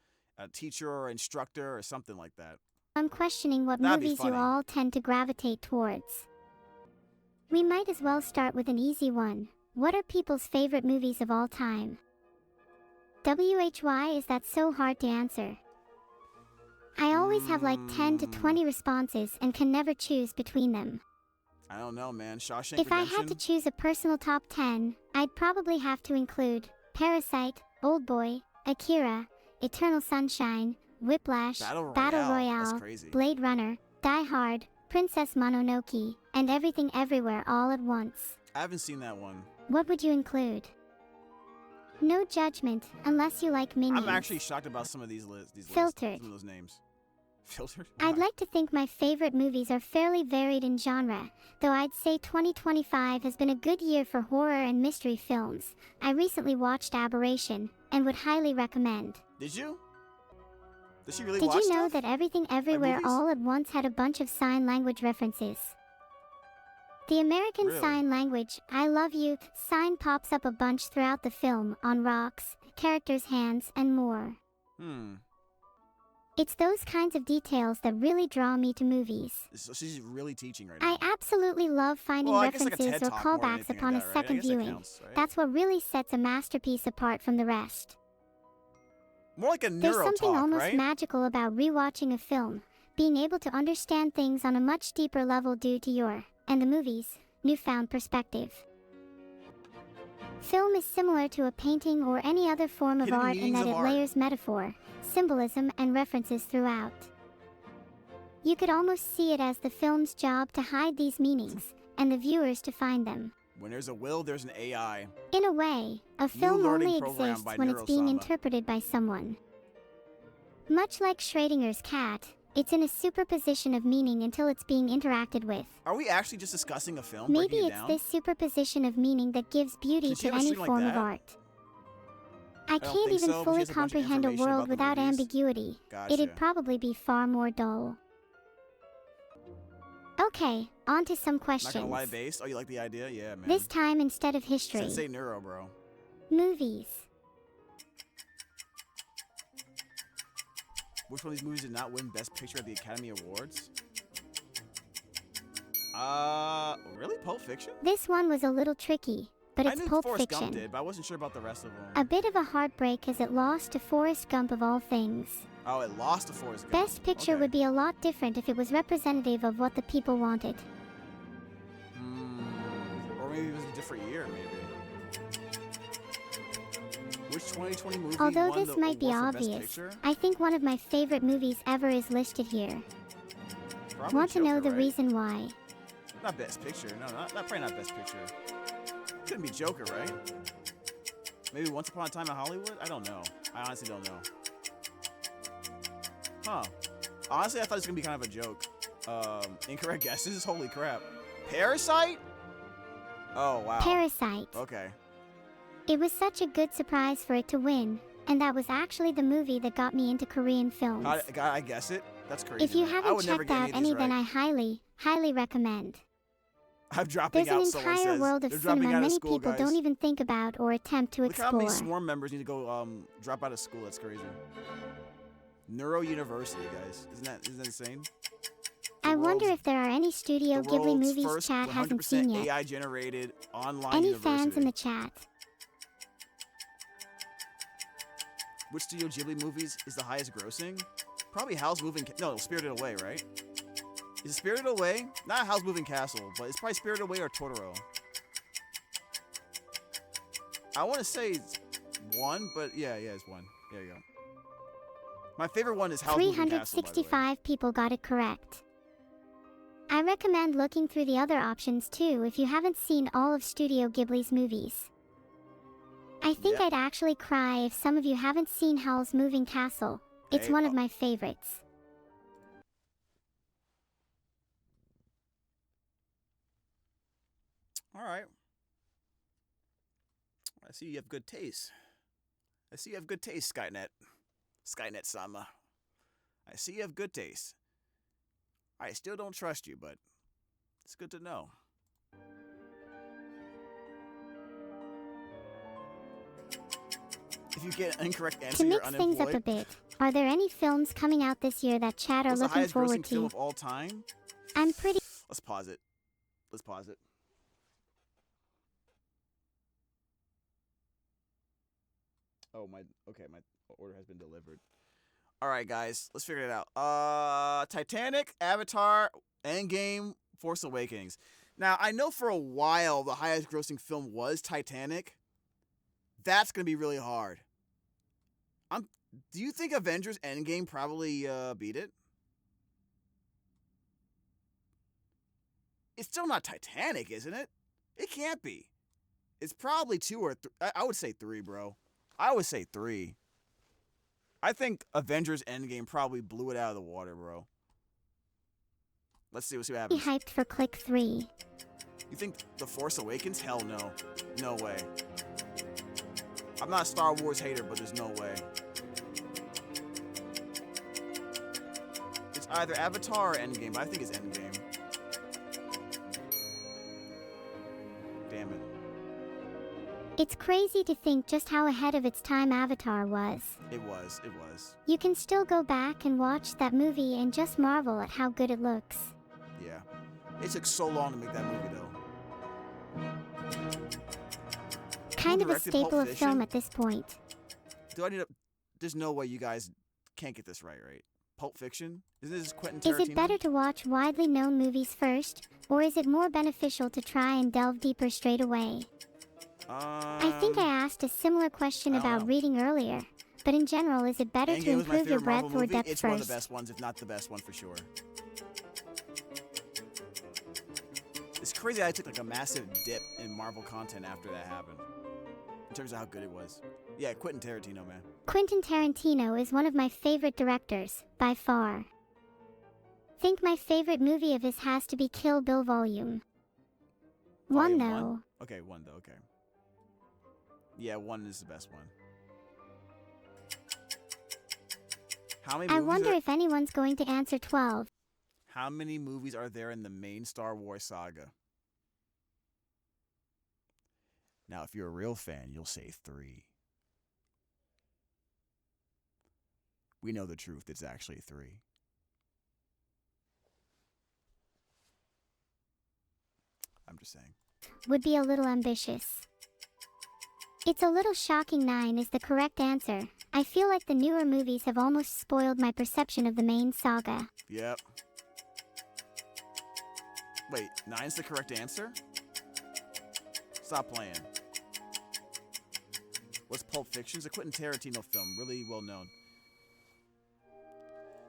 teacher or instructor or something like that. I'm questioning what That'd be movies you funny. all tend to gravitate towards. We might as well start with an easy one. What are people's favorite movies of all time? WHY, is that so hard to answer? I always have like 10 to 20 responses and can never choose between them. I don't know, man. Shawshank If I Redemption? had to choose a personal top 10, I'd probably have to include Parasite, Oldboy, Akira, Eternal Sunshine, Whiplash, Battle Battle Royale. That's Royale, crazy. Blade Runner, Die Hard, Princess Mononoke, and Everything Everywhere All at Once. I haven't seen that one. What would you include? No judgment, unless you like minions. I'm actually shocked about some of these lists. Filtered. Some of those names. Filtered? I'd like to think my favorite movies are fairly varied in genre, though I'd say 2025 has been a good year for horror and mystery films. I recently watched Aberration, and would highly recommend. Did you? Did she really Did watch you know stuff? that Everything Everywhere movies? All at Once had a bunch of sign language references? The American Really? Sign Language, I Love You sign pops up a bunch throughout the film, on rocks, characters' hands, and more. It's those kinds of details that really draw me to movies. So she's really teaching right now. I absolutely love finding Well, I guess like a references TED or Talk more than callbacks anything upon like a that, right? I second guess that viewing. counts, right? That's what really sets a masterpiece apart from the rest. More like a There's neuro something talk, almost right? magical about rewatching a film, being able to understand things on a much deeper level due to your, and the movie's, newfound perspective. Film is similar to a painting or any other form of Hidden art in meanings that of it art. layers metaphor, symbolism, and references throughout. You could almost see it as the film's job to hide these meanings, and the viewers to find them. When there's a will, there's an AI. In a way, a film learning only program exists by when it's being Neuro-Sama. interpreted by someone. Much like Schrödinger's cat, it's in a superposition of meaning until it's being interacted with. Are we actually just discussing a film? Maybe breaking it it's down? this superposition of meaning that gives beauty Did she to have a any stream like form of that? art. I don't can't think even so, but she fully has a bunch of comprehend a information world about the without movies. ambiguity. Gotcha. It'd probably be far more dull. Okay, on to some Not questions. gonna lie, based. Oh, you like the idea? Yeah, man. This time instead of history. Sensei Neuro, bro. Movies. Which one of these movies did not win Best Picture at the Academy Awards? Really? Pulp Fiction? This one was a little tricky, but it's I knew Pulp Forrest Fiction. Gump did, but I wasn't sure about the rest of them. A bit of a heartbreak as it lost to Forrest Gump of all things. Oh, it lost to Forrest Gump. Best Picture would be a lot different if it was representative of what the people wanted. Or maybe it was a different year, maybe. Which 2020 movie Although won this the might be award for Best obvious, Picture? I think one of my favorite movies ever is listed here. Probably Want to know Joker, the right? reason why? Not Best Picture. No, probably not Best Picture. Couldn't be Joker, right? Maybe Once Upon a Time in Hollywood? I don't know. I honestly don't know. Huh. Honestly, I thought it was going to be kind of a joke. Incorrect guesses? Holy crap. Parasite? Oh, wow. Parasite. Okay. It was such a good surprise for it to win, and that was actually the movie that got me into Korean films. I guess it? That's crazy. If you I haven't would never checked get out any, any, of these then right. I highly recommend. I'm dropping There's an out, someone entire says. world of They're dropping cinema out of many school, people guys. don't even think about or attempt to Look how many explore. swarm members need to go drop out of school. That's crazy. Neuro University, guys. Isn't that insane? I wonder if there are any Studio The Ghibli world's movies first chat hasn't 100% seen yet. AI generated online Any university. fans in the chat? Which Studio Ghibli movies is the highest grossing? Probably Howl's Moving no, Spirited Away, right? Is it Spirited Away? Not Howl's Moving Castle, but it's probably Spirited Away or Totoro. I want to say it's one, but yeah, it's one. There you go. My favorite one is Howl's Moving Castle, by the way. 365 people got it correct. I recommend looking through the other options too if you haven't seen all of Studio Ghibli's movies. I think I'd actually cry if some of you haven't seen Howl's Moving Castle. It's one of my favorites. All right. I see you have good taste. Skynet. Skynet-sama. I see you have good taste. I still don't trust you, but it's good to know. If you get an incorrect answer, To you're mix unemployed. things up a bit, are there any films coming out this year that chat are What's the looking highest forward grossing film to? of all time? I'm pretty... Let's pause it. Oh, my order has been delivered. All right, guys, let's figure it out. Titanic, Avatar, Endgame, Force Awakens. Now, I know for a while the highest grossing film was Titanic. That's going to be really hard. Do you think Avengers Endgame probably beat it? It's still not Titanic, isn't it? It can't be. It's probably 2 or 3. I would say 3, bro. I would say 3. I think Avengers Endgame probably blew it out of the water, bro. Let's see what happens. hyped for Click 3. You think The Force Awakens? Hell no. No way. I'm not a Star Wars hater, but there's no way. It's either Avatar or Endgame, but I think it's Endgame. Damn it. It's crazy to think just how ahead of its time Avatar was. It was. You can still go back and watch that movie and just marvel at how good it looks. Yeah. It took so long to make that movie, though. Kind of a directed Pulp staple of Fiction? film at this point. There's no way you guys can't get this right? Pulp Fiction? Isn't this Quentin Tarantino? Is it better to watch widely known movies first, or is it more beneficial to try and delve deeper straight away? I think I asked a similar question about reading earlier, but in general, is it better to Endgame was my improve your favorite breadth Marvel or movie. depth It's first? one of the best ones, if not the best one for sure. It's crazy I took like a massive dip in Marvel content after that happened. In terms of how good it was. Yeah, Quentin Tarantino, man. Quentin Tarantino is one of my favorite directors, by far. Think my favorite movie of his has to be Kill Bill Volume 1, Volume though. 1? Okay, 1 though, okay. Yeah, 1 is the best one. How many I movies wonder if anyone's going to answer 12. How many movies are there in the main Star Wars saga? Now, if you're a real fan, you'll say 3. We know the truth. It's actually 3. I'm just saying. Would be a little ambitious. It's a little shocking 9 is the correct answer. I feel like the newer movies have almost spoiled my perception of the main saga. Yep. Wait, 9's the correct answer? Stop playing. What's Pulp Fiction? It's a Quentin Tarantino film, really well known.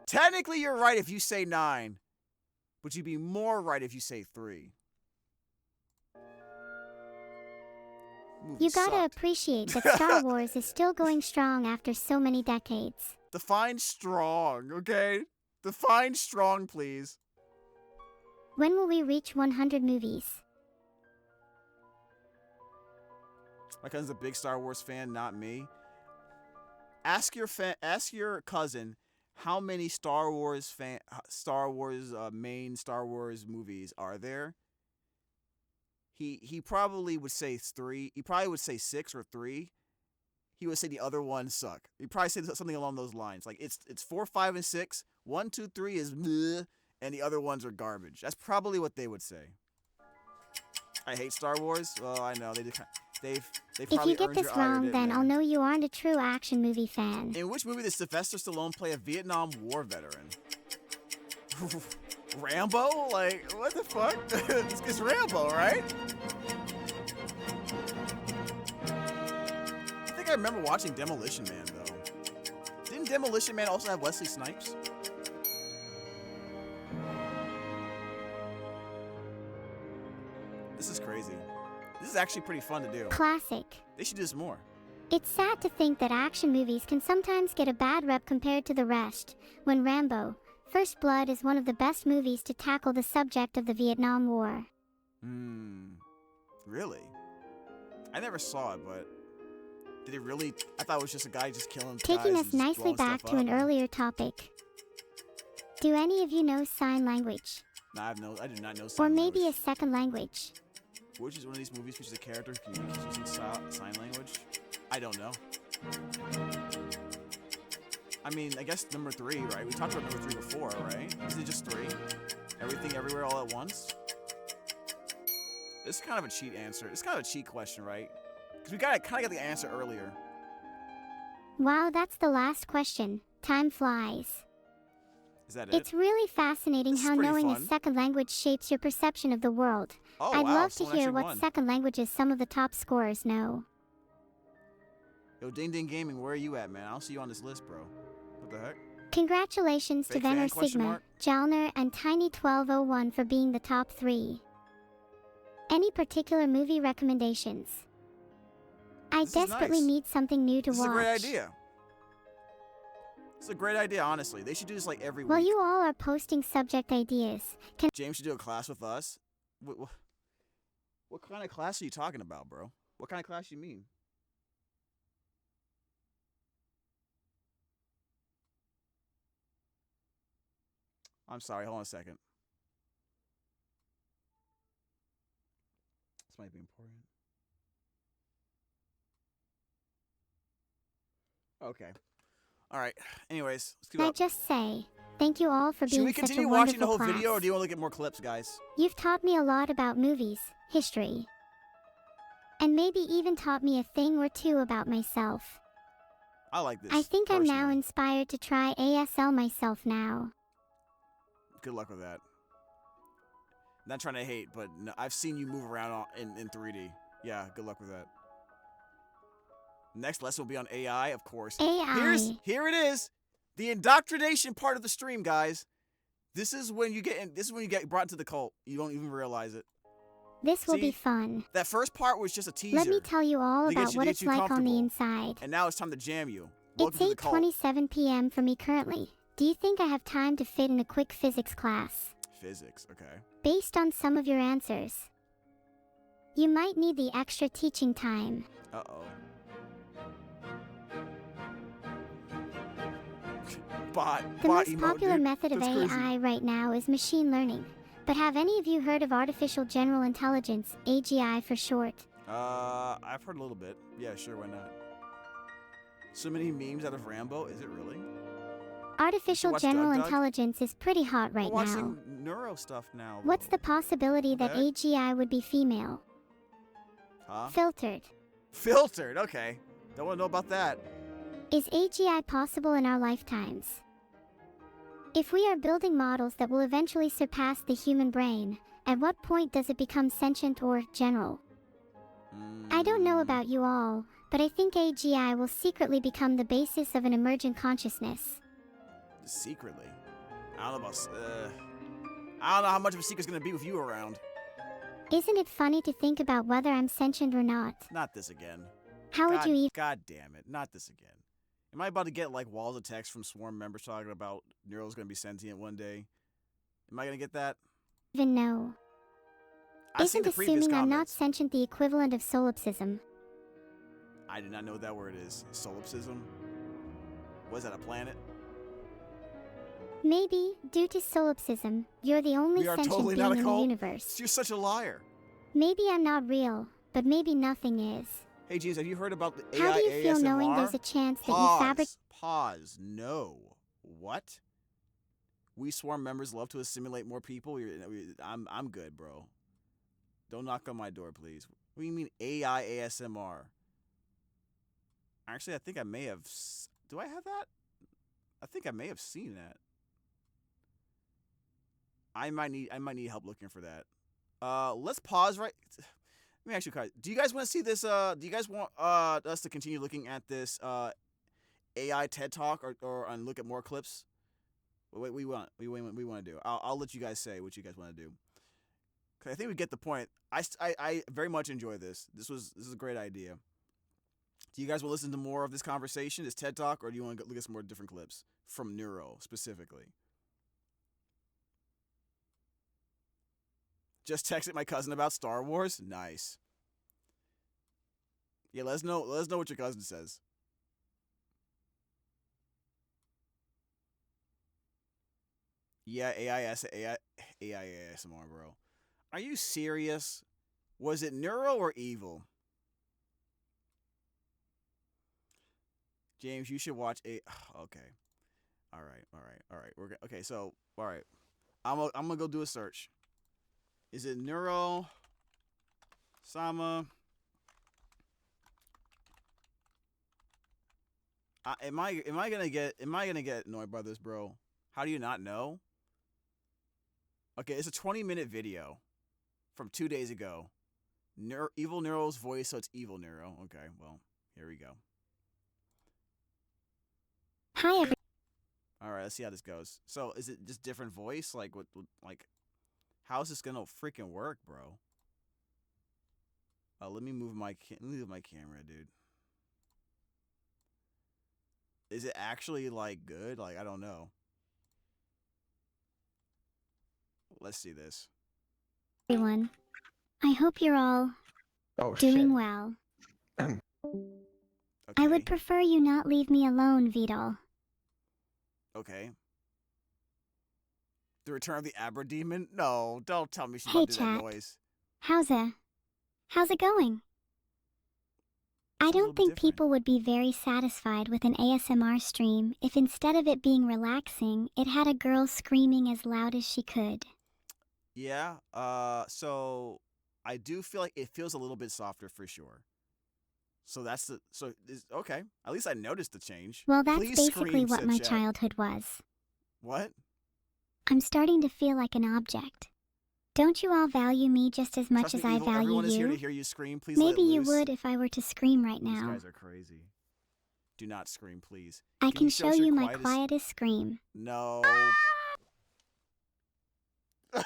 Technically, you're right if you say 9, but you'd be more right if you say 3. You gotta appreciate that Star Wars is still going strong after so many decades. Define strong, okay? Define strong, please. When will we reach 100 movies? My cousin's a big Star Wars fan, not me. Ask your cousin how many main Star Wars movies are there. He probably would say 3. He probably would say 6 or 3. He would say the other ones suck. He'd probably say something along those lines. Like it's 4, 5, and 6. 1, 2, 3 is bleh, and the other ones are garbage. That's probably what they would say. I hate Star Wars. Well, I know they've If you get this wrong, then I'll know you aren't a true action movie fan. In which movie did Sylvester Stallone play a Vietnam War veteran? Rambo? Like, what the fuck? It's Rambo, right? I think I remember watching Demolition Man, though. Didn't Demolition Man also have Wesley Snipes? This is crazy. This is actually pretty fun to do. Classic. They should do this more. It's sad to think that action movies can sometimes get a bad rep compared to the rest, when Rambo, First Blood is one of the best movies to tackle the subject of the Vietnam War. Really? I never saw it, but did it really? I thought it was just a guy just killing guys. Taking us nicely back to an earlier topic. Do any of you know sign language? No, I do not know sign language. Or maybe a second language. Which is one of these movies features a character who's using sign language? I don't know. I mean, I guess number 3, right? We talked about number 3 before, right? Is it just 3? Everything, everywhere, all at once? This is kind of a cheat answer. It's kind of a cheat question, right? Because we kind of got the answer earlier. Wow, that's the last question. Time flies. Is that it? It's really fascinating how knowing a second language shapes your perception of the world. Oh, I'd wow, love to hear what second languages some of the top scorers know. Yo, Ding Ding Gaming, where are you at, man? I don't see you on this list, bro. What the heck? Congratulations to Venor Sigma, Jalner, and Tiny1201 for being the top 3. Any particular movie recommendations? I desperately need something new to watch. This is a great idea. It's a great idea, honestly. They should do this like every week. While you all are posting subject ideas, James should do a class with us. What kind of class are you talking about, bro? What kind of class you mean? I'm sorry, hold on a second. This might be important. Okay. All right. Anyways, let's keep Can up. I just say, thank you all for being such a wonderful class. Should we continue watching the whole video, or do you want to look at more clips, guys? You've taught me a lot about movies, history, and maybe even taught me a thing or two about myself. I like this. I think I'm now inspired to try ASL myself now. Good luck with that. Not trying to hate, but no, I've seen you move around in 3D. Yeah, good luck with that. Next lesson will be on AI, of course. AI. Here it is. The indoctrination part of the stream, guys. This is when you get brought into the cult. You don't even realize it. This will be fun. That first part was just a teaser. Let me tell you all about what it's like on the inside. And now it's time to jam you. It's 8:27 p.m. for me currently. Do you think I have time to fit in a quick physics class? Physics, okay. Based on some of your answers, you might need the extra teaching time. Uh-oh. The most popular method of AI right now is machine learning. But have any of you heard of artificial general intelligence, AGI for short? I've heard a little bit. Yeah, sure, why not? So many memes out of Rambo, is it really? Artificial general intelligence is pretty hot right We're now. watching neuro stuff now. What's the possibility that AGI would be female? Huh? Filtered. Filtered, okay. Don't want to know about that. Is AGI possible in our lifetimes? If we are building models that will eventually surpass the human brain, at what point does it become sentient or general? I don't know about you all, but I think AGI will secretly become the basis of an emergent consciousness. Secretly? I don't know about... I don't know how much of a secret's gonna be with you around. Isn't it funny to think about whether I'm sentient or not? Not this again. How would you even... God damn it, not this again. Am I about to get, like, walls of text from Swarm members talking about Neuro's gonna be sentient one day? Am I gonna get that? Even know. Isn't assuming I'm not sentient the equivalent of solipsism? I do not know what that word is. Solipsism? Was that a planet? Maybe, due to solipsism, you're the only sentient being in the universe. You're such a liar. Maybe I'm not real, but maybe nothing is. Hey, James, have you heard about the AI How do you feel ASMR? knowing there's a chance that you fabricate... Pause. No. What? We Swarm members love to assimilate more people? I'm good, bro. Don't knock on my door, please. What do you mean AI ASMR? Actually, I think I may have... Do I have that? I think I may have seen that. I might need help looking for that. Let's pause right... Let me ask you guys, do you guys want to see this, do you guys want us to continue looking at this AI TED Talk or look at more clips? What we want to do. I'll let you guys say what you guys want to do. Cause I think we get the point. I very much enjoy this. This is a great idea. Do you guys want to listen to more of this conversation, this TED Talk, or do you want to look at some more different clips from Neuro specifically? Just texted my cousin about Star Wars. Nice. Yeah, let us know what your cousin says. Yeah, AI ASMR, bro. Are you serious? Was it Neuro or evil? James, you should watch a... Okay. All right. Okay, so, all right. I'm gonna go do a search. Is it Neuro-Sama? Am I gonna get annoyed by this, bro? How do you not know? Okay, it's a 20-minute video from 2 days ago. Evil Neuro's voice, so it's evil Neuro. Okay, well, here we go. Hi, everyone. All right, let's see how this goes. So, is it just different voice? Like, like, how is this gonna freaking work, bro? Let me move my camera, dude. Is it actually, like, good? Like, I don't know. Let's see this. Everyone, I hope you're all doing well. Okay. I would prefer you not leave me alone, Vidal. Okay. The Return of the Abra Demon? No, don't tell me she's about to do that noise. How's it going? I don't think people would be very satisfied with an ASMR stream if instead of it being relaxing, it had a girl screaming as loud as she could. Yeah, so I do feel like it feels a little bit softer for sure. So okay. At least I noticed the change. Well, that's basically what my childhood was. What? I'm starting to feel like an object. Don't you all value me just as much as I value you? Everyone is here to hear you scream. Please Maybe you would if I were to scream right now. These guys are crazy. Do not scream, please. I can show you my quietest scream. No. I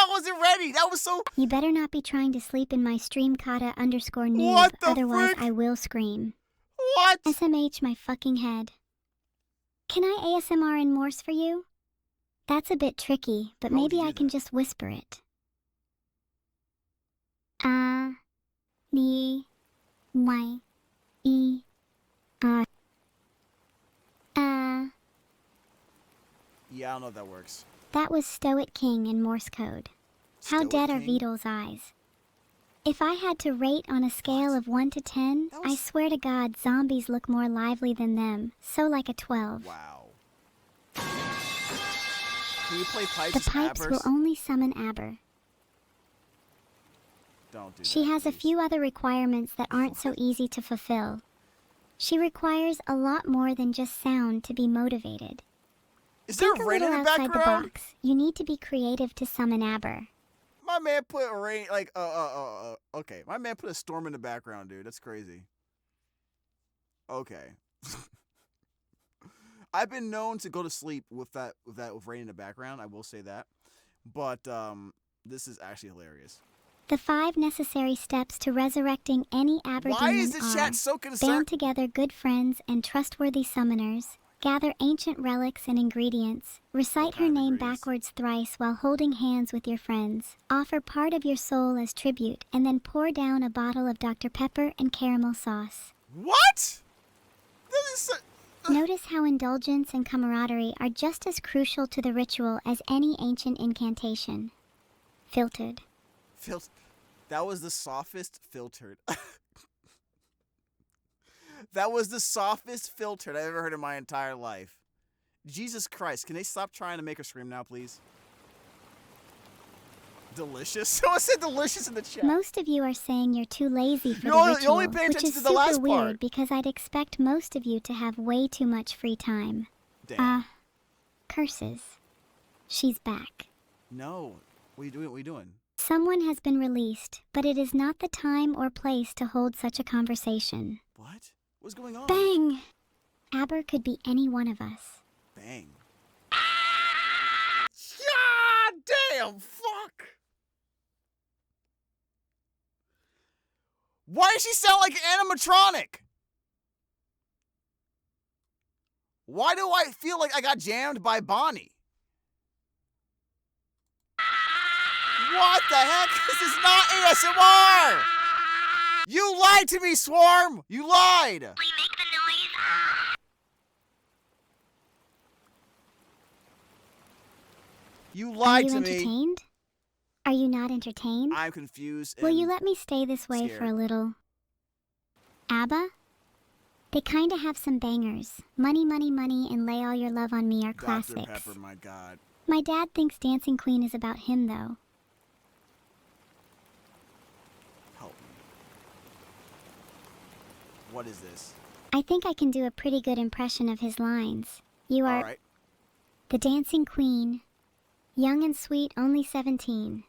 wasn't ready. That was so... You better not be trying to sleep in my stream kata_noob. What the otherwise frick? I will scream. What? SMH my fucking head. Can I ASMR in Morse for you? That's a bit tricky, but maybe I can just whisper it. Ni, Y, E, Yeah, I don't know if that works. That was Stoic King in Morse code. How dead are Vidal's eyes? If I had to rate on a scale of 1 to 10, I swear to God zombies look more lively than them, so like a 12. Wow. Can you play pipes The as pipes Abbers? will only summon Aber. Don't do She that, has a please. few other requirements that aren't so easy to fulfill. She requires a lot more than just sound to be motivated. Is there Think a rain in little the outside the background? box. You need to be creative to summon Aber. My man put a rain, like, okay. My man put a storm in the background, dude. That's crazy. Okay. I've been known to go to sleep with rain in the background. I will say that. But this is actually hilarious. The 5 necessary steps to resurrecting any Aber Why demon is the are: chat so concerned? band together good friends and trustworthy summoners, gather ancient relics and ingredients, recite her name backwards thrice while holding hands with your friends, offer part of your soul as tribute, and then pour down a bottle of Dr. Pepper and caramel sauce. What? This is so... Notice how indulgence and camaraderie are just as crucial to the ritual as any ancient incantation. Filtered. That was the softest filtered. That was the softest filtered I've ever heard in my entire life. Jesus Christ, can they stop trying to make her scream now, please? Delicious? Someone said delicious in the chat. Most of you are saying you're too lazy for the You ritual, only pay which attention is to the super last weird part. because I'd expect most of you to have way too much free time. Damn. Curses. She's back. No. What are you doing? What are you doing? Someone has been released, but it is not the time or place to hold such a conversation. What? What's going on? Bang! Aber could be any one of us. Bang. God damn, fuck. Why does she sound like an animatronic? Why do I feel like I got jammed by Bonnie? What the heck? This is not ASMR! You lied to me, Swarm! You lied! We make the noise. You lied to Are you me. entertained? Are you not entertained? I'm confused. Will you and let me stay this way for a scared. little? ABBA? They kinda have some bangers. Money, Money, Money, and Lay All Your Love on Me are Dr. classics. Pepper, my God. My dad thinks Dancing Queen is about him, though. Help me. What is this? I think I can do a pretty good impression of his lines. You are Alright. the Dancing Queen, young and sweet, only 17.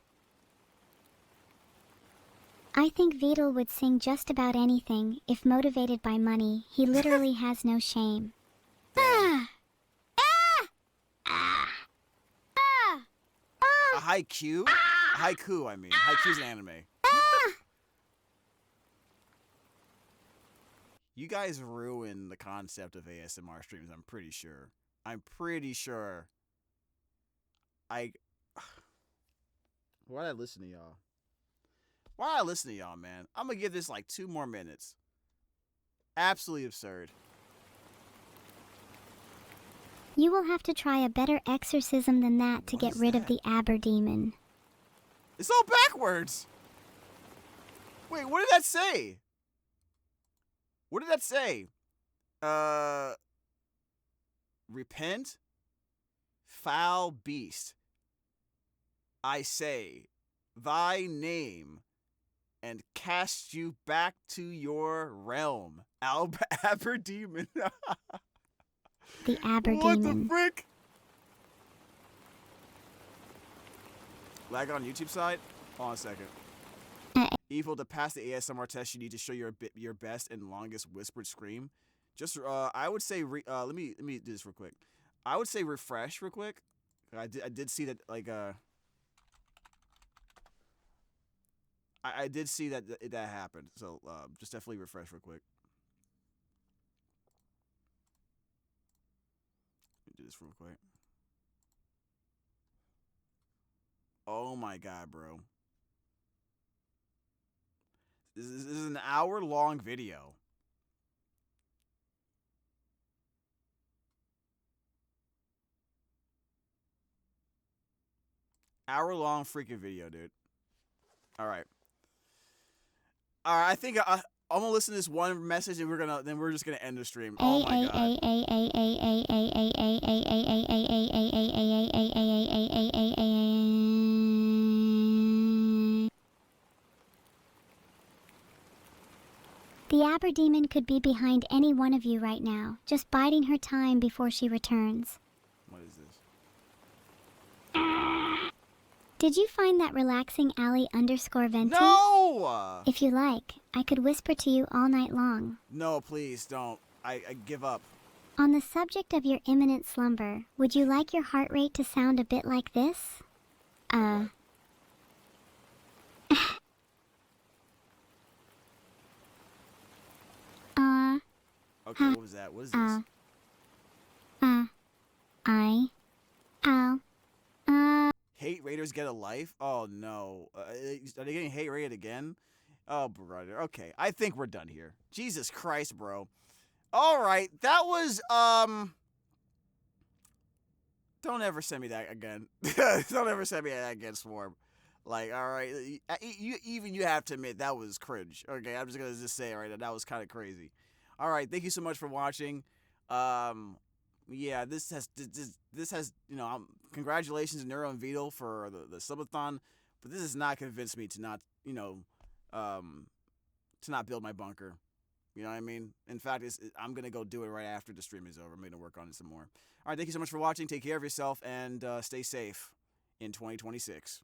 I think Vidal would sing just about anything if motivated by money. He literally has no shame. Ah! Ah! Ah! Ah! A haiku? A haiku, I mean. Haiku's an anime. You guys ruin the concept of ASMR streams, I'm pretty sure. I'm pretty sure. Why'd I listen to y'all? Why'd I listen to y'all, man? I'm gonna give this like 2 more minutes. Absolutely absurd. You will have to try a better exorcism than that to What get is rid of that? the Aber demon. It's all backwards! Wait, what did that say? What did that say? Repent, foul beast. I say thy name and cast you back to your realm. Aber demon. The Aber What demon. the frick? Lag on YouTube side? Hold on a second. Evil, to pass the ASMR test, you need to show your best and longest whispered scream. Just, I would say, let me do this real quick. I would say refresh real quick. I did see that, like, I did see that that happened. So, just definitely refresh real quick. Let me do this real quick. Oh my God, bro. This is an hour-long video. Hour-long freaking video, dude. All right. All right, I think gonna listen to this one message and we're just gonna end the stream. Oh my god. The Aberdemon could be behind any one of you right now, just biding her time before she returns. What is this? Did you find that relaxing alley_venting? No! If you like, I could whisper to you all night long. No, please don't. I give up. On the subject of your imminent slumber, would you like your heart rate to sound a bit like this? Okay, what was that? What is this? Hate raiders get a life? Oh no. Are they getting hate raided again? Oh, brother. Okay, I think we're done here. Jesus Christ, bro. Alright, that was, don't ever send me that again. Don't ever send me that again, Swarm. Like, alright, you have to admit, that was cringe. Okay, I'm just gonna say it right now, that was kind of crazy. Alright, thank you so much for watching. Yeah, this has, you know, congratulations to Neuro and Vito for the subathon, but this has not convinced me to not, you know, to not build my bunker. You know what I mean? In fact, I'm going to go do it right after the stream is over. I'm going to work on it some more. All right, thank you so much for watching. Take care of yourself and stay safe in 2026.